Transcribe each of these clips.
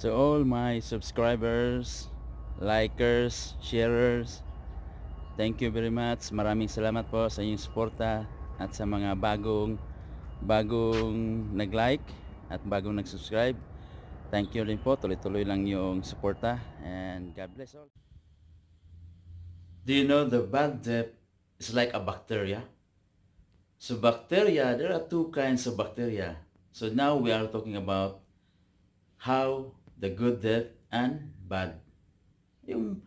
To all my subscribers, likers, sharers, thank you very much. Maraming salamat po sa inyong suporta at sa mga bagong nag-like at bagong nag-subscribe. Thank you rin po. Tuloy-tuloy lang yung suporta and God bless all. Do you know the bad debt is like a bacteria? So bacteria, there are two kinds of bacteria. So now we are talking about how the good debt and bad. Yung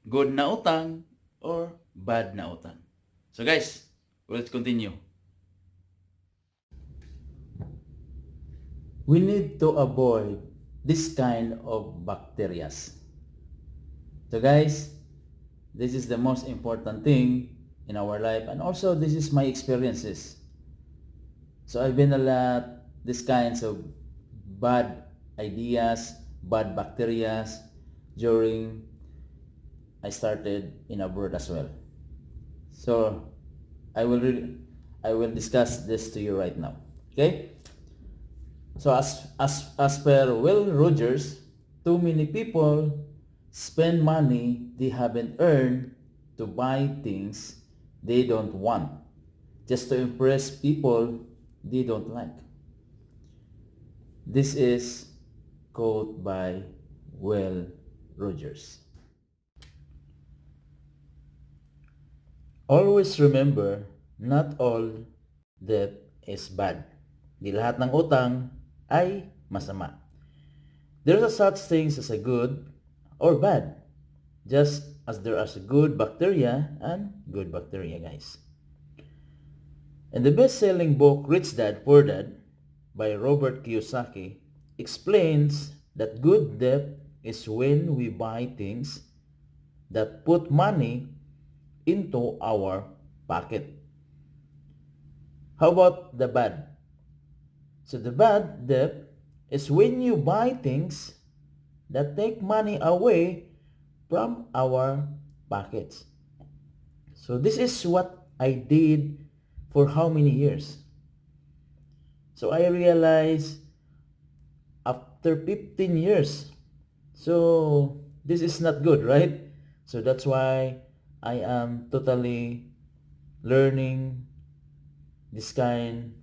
good na utang or bad na utang. So guys, let's continue. We need to avoid this kind of bacteria. So guys, this is the most important thing in our life, and also this is my experiences. So I've been a lot these kinds of bad ideas, bad bacteria during I started in abroad as well. So I will discuss this to you right now. Okay? So as per Will Rogers, too many people spend money they haven't earned to buy things they don't want just to impress people they don't like. This is quote by Will Rogers. Always remember, not all debt is bad. Di lahat ng utang ay masama. There's a such things as a good or bad, just as there are good bacteria and good bacteria, guys. And the best-selling book Rich Dad Poor Dad by Robert Kiyosaki explains that good debt is when we buy things that put money into our pocket. How about the bad? So the bad debt is when you buy things that take money away from our pockets. So this is what I did for how many years? So I realized after 15 years. So this is not good, right? So that's why I am totally learning this kind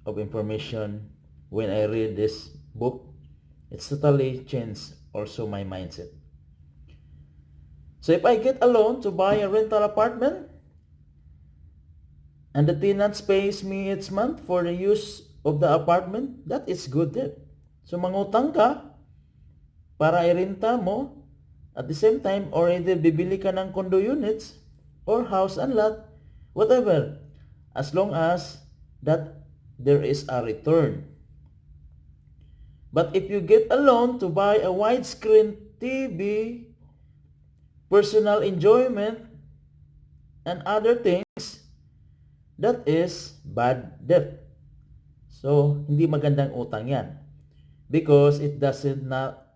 of information when I read this book. It's totally changed also my mindset. So if I get a loan to buy a rental apartment and the tenant pays me each month for the use of the apartment, that is good debt. So mangutang ka para i-renta mo at the same time, or either bibili ka ng condo units or house and lot, whatever, as long as that there is a return. But if you get a loan to buy a widescreen TV, personal enjoyment, and other things, that is bad debt. So, hindi magandang utang yan. Because it doesn't not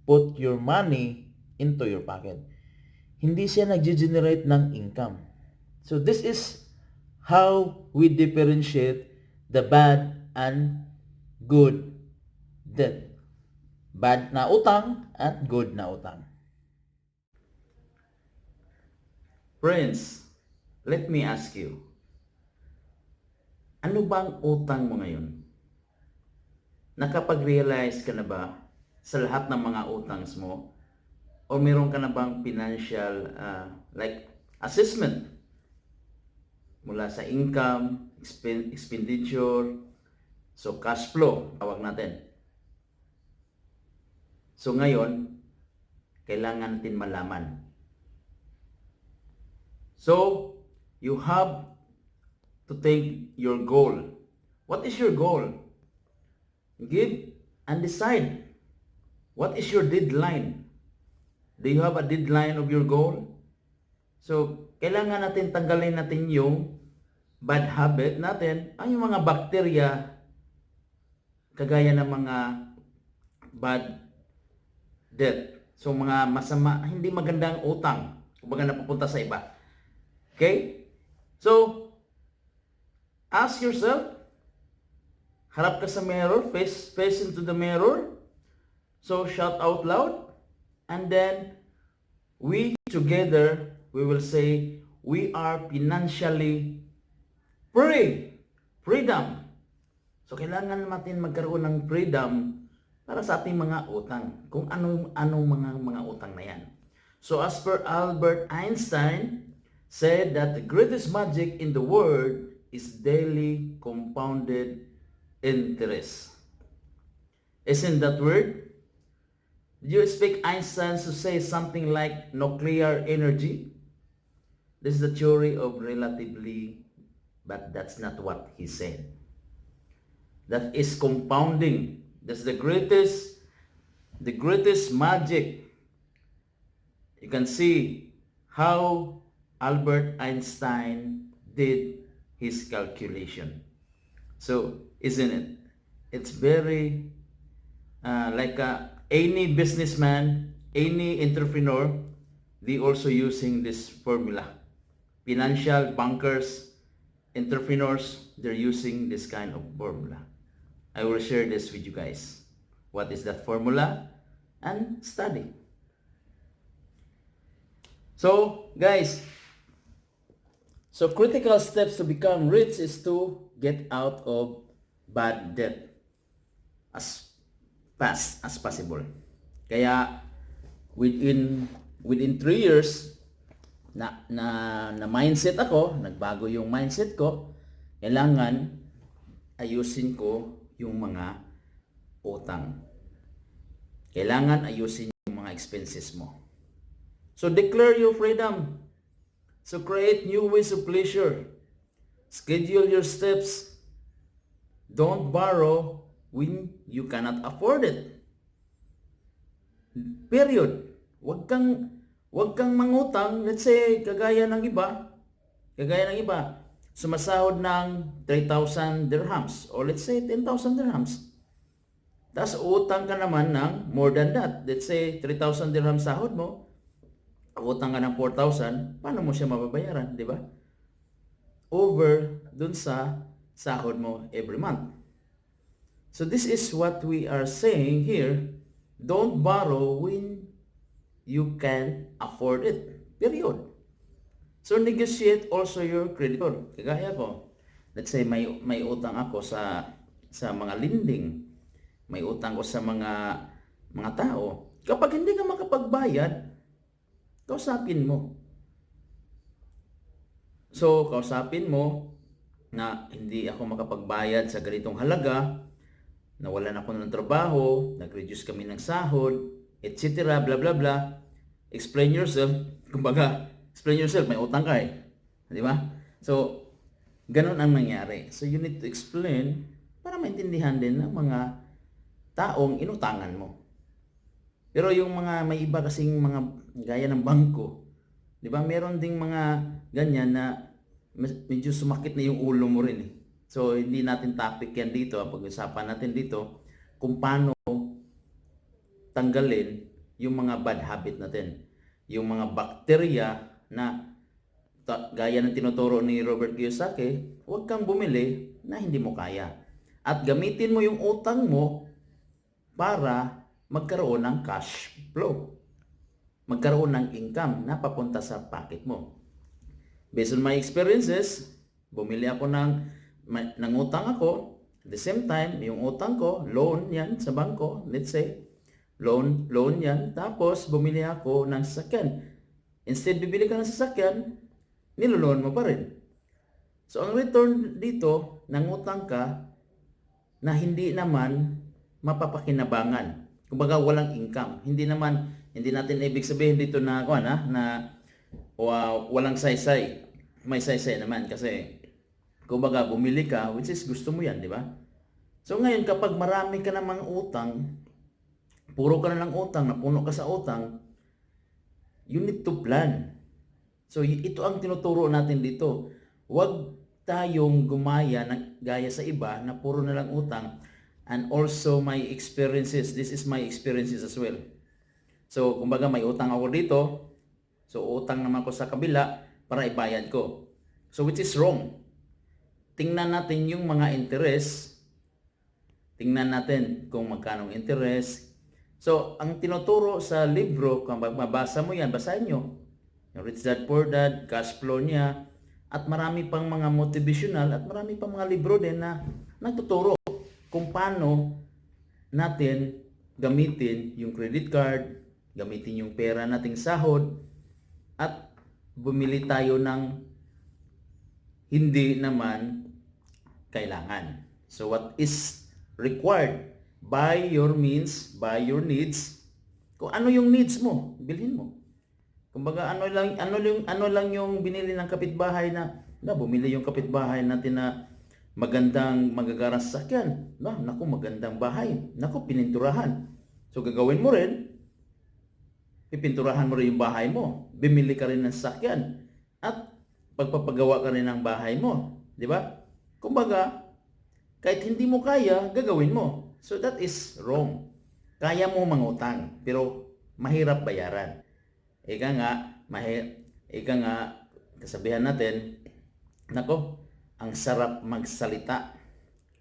put your money into your pocket. Hindi siya nag-generate ng income. So, this is how we differentiate the bad and good debt. Bad na utang at good na utang. Friends, let me ask you, ano bang utang mo ngayon? Nakapag-realize ka na ba sa lahat ng mga utangs mo? O meron ka na bang financial like assessment mula sa income, expenditure, so cash flow, tawag natin. So ngayon, kailangan natin malaman. So, you have to take your goal. What is your goal? Give and decide. What is your deadline? Do you have a deadline of your goal? So, kailangan natin tanggalin natin yung bad habit natin, ay yung mga bakterya, kagaya ng mga bad debt. So, mga masama, hindi magandang utang, kumbaga napupunta sa iba. Okay? So, ask yourself, harap ka sa mirror, face into the mirror. So shout out loud, and then we together, we will say, we are financially free. Freedom. So kailangan natin magkaroon ng freedom para sa ating mga utang. Kung anong mga utang na yan. So as per Albert Einstein said that the greatest magic in the world is daily compounded interest. Isn't that word? Did you expect Einstein to say something like nuclear energy? This is the theory of relativity, but that's not what he said. That is compounding. That's the greatest magic. You can see how Albert Einstein did his calculation. So, isn't it? It's very like any businessman, any entrepreneur, they also using this formula. Financial bankers, entrepreneurs, they're using this kind of formula. I will share this with you guys. What is that formula? And study. So, guys, so critical steps to become rich is to get out of bad debt as fast as possible. Kaya within 3 years na mindset ako, nagbago yung mindset ko, kailangan ayusin ko yung mga utang. Kailangan ayusin yung mga expenses mo. So declare your freedom. So create new ways of pleasure. Schedule your steps. Don't borrow when you cannot afford it. Period. Huwag kang mangutang. Let's say kagaya ng iba, sumasahod ng 3,000 dirhams or let's say 10,000 dirhams. Tapos utang ka naman ng more than that. Let's say 3,000 dirhams sahod mo, utang ka ng 4,000, paano mo siya mababayaran, di ba? Over dun sa sahod mo every month. So this is what we are saying here. Don't borrow when you can afford it. Period. So negotiate also your creditor. Kagaya ko, let's say may utang ako sa mga lending. May utang ko sa mga tao. Kapag hindi ka makapagbayad, kausapin mo. So, kausapin mo na hindi ako makapagbayad sa ganitong halaga, nawalan ako ng trabaho, nag-reduce kami ng sahod, etc. blah blah blah. Explain yourself. Kumbaga, explain yourself, may utang ka eh. Di ba? So, ganun ang nangyari. So, you need to explain para maintindihan din ng mga taong inutangan mo. Pero yung mga may iba kasing mga gaya ng bangko, 'di ba? Meron ding mga ganyan na medyo sumakit na yung ulo mo rin eh. So hindi natin topic yan dito, pag-usapan natin dito kung paano tanggalin yung mga bad habit natin. Yung mga bakterya na gaya ng tinuturo ni Robert Kiyosaki, huwag kang bumili na hindi mo kaya. At gamitin mo yung utang mo para magkaroon ng cash flow. Magkaroon ng income na papunta sa pocket mo. Based on my experiences, bumili ako ng utang ako. At the same time, yung utang ko, loan yan sa bangko. Let's say, loan yan. Tapos, bumili ako ng sasakyan. Instead, bibili ka ng sasakyan, niloloan mo pa rin. So, ang return dito, nangutang ka na hindi naman mapapakinabangan. Kumbaga walang income. Hindi natin ibig sabihin dito na walang saysay. May saysay naman kasi kumbaga bumili ka, which is gusto mo yan, di ba? So ngayon kapag marami ka namang utang, puro ka na ng utang, napuno ka sa utang, you need to plan. So ito ang tinuturo natin dito. Huwag tayong gumaya ng gaya sa iba na puro na lang utang. And also my experiences. This is my experiences as well. So, kumbaga may utang ako dito. So, utang naman ko sa kabila para ibayad ko. So, which is wrong. Tingnan natin yung mga interest. Tingnan natin kung magkano interest. So, ang tinuturo sa libro, kung mabasa mo yan, basahin nyo. Yung Rich Dad Poor Dad, cash flow niya, at marami pang mga motivational at marami pang mga libro din na nagtuturo kung paano natin gamitin yung credit card, gamitin yung pera nating sahod, at bumili tayo ng hindi naman kailangan. So what is required? Buy your means, buy your needs. Kung ano yung needs mo, bilhin mo. Kumbaga ano lang yung binili ng kapitbahay na bumili yung kapitbahay natin na magandang magagarang sasakyan. Naku, magandang bahay. Naku, pininturahan. So gagawin mo rin, pipinturahan mo rin yung bahay mo. Bimili ka rin ng sasakyan. At pagpapagawa ka rin ng bahay mo. Di ba? Kumbaga, kahit hindi mo kaya, gagawin mo. So that is wrong. Kaya mo mangutang, pero mahirap bayaran. Ika nga, kasabihan natin, nako, ang sarap magsalita.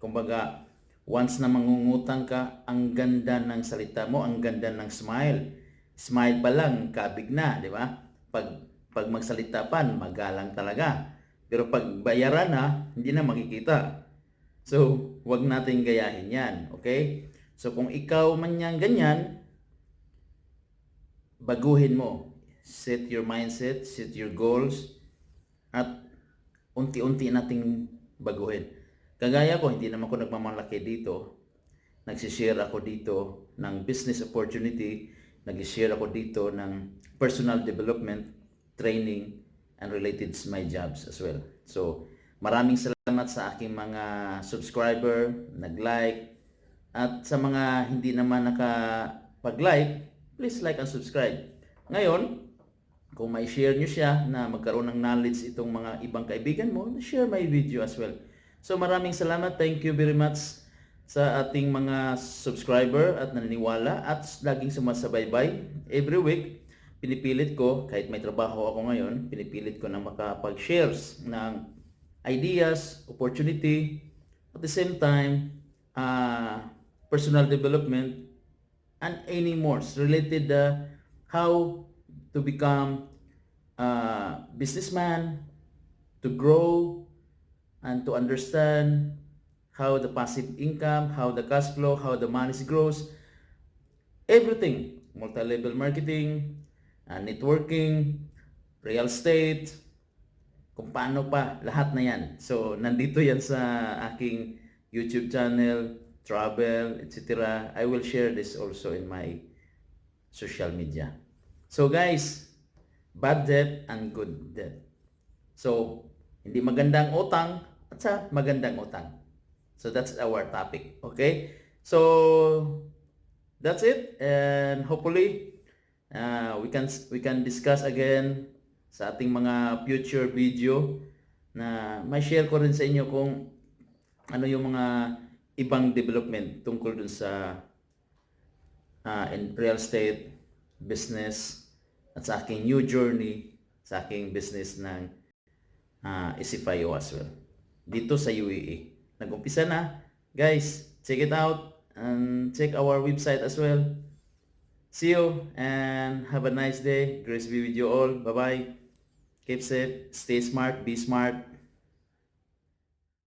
Kumbaga, once na mangungutang ka, ang ganda ng salita mo, ang ganda ng smile. Smile pa lang, kabig na, di ba? Pag magsalita pa, magalang talaga. Pero pag bayaran na, hindi na makikita. So, wag natin gayahin yan, okay? So, kung ikaw man yan ganyan, baguhin mo. Set your mindset, set your goals, at unti-unti nating baguhin. Kagaya ko, hindi naman ako nagmamalaki dito. Nagsishare ako dito ng business opportunity, nagsishare ako dito ng personal development, training, and related to my jobs as well. So, maraming salamat sa aking mga subscriber, nag-like, at sa mga hindi naman nakapag-like, please like and subscribe. Ngayon, kung may share nyo siya na magkaroon ng knowledge itong mga ibang kaibigan mo, share my video as well. So maraming salamat. Thank you very much sa ating mga subscriber at naniniwala at laging sumasabaybay. Every week, pinipilit ko, kahit may trabaho ako ngayon, pinipilit ko na makapag-shares ng ideas, opportunity, at the same time, personal development, and any more related how to become a businessman, to grow, and to understand how the passive income, how the cash flow, how the money grows, everything, multi-level marketing, networking, real estate, kung paano pa, lahat na yan. So, nandito yan sa aking YouTube channel, travel, etc. I will share this also in my social media. So guys, bad debt and good debt. So, hindi magandang utang at sa magandang utang. So that's our topic. Okay? So that's it, and hopefully we can discuss again sa ating mga future video na may share ko rin sa inyo kung ano yung mga ibang development tungkol dun sa in real estate business at sa aking new journey sa aking business ng SFIO as well dito sa UAE. Nag-umpisa na. Guys, check it out and check our website as well. See you and have a nice day. Grace be with you all. Bye-bye. Keep safe, stay smart, be smart.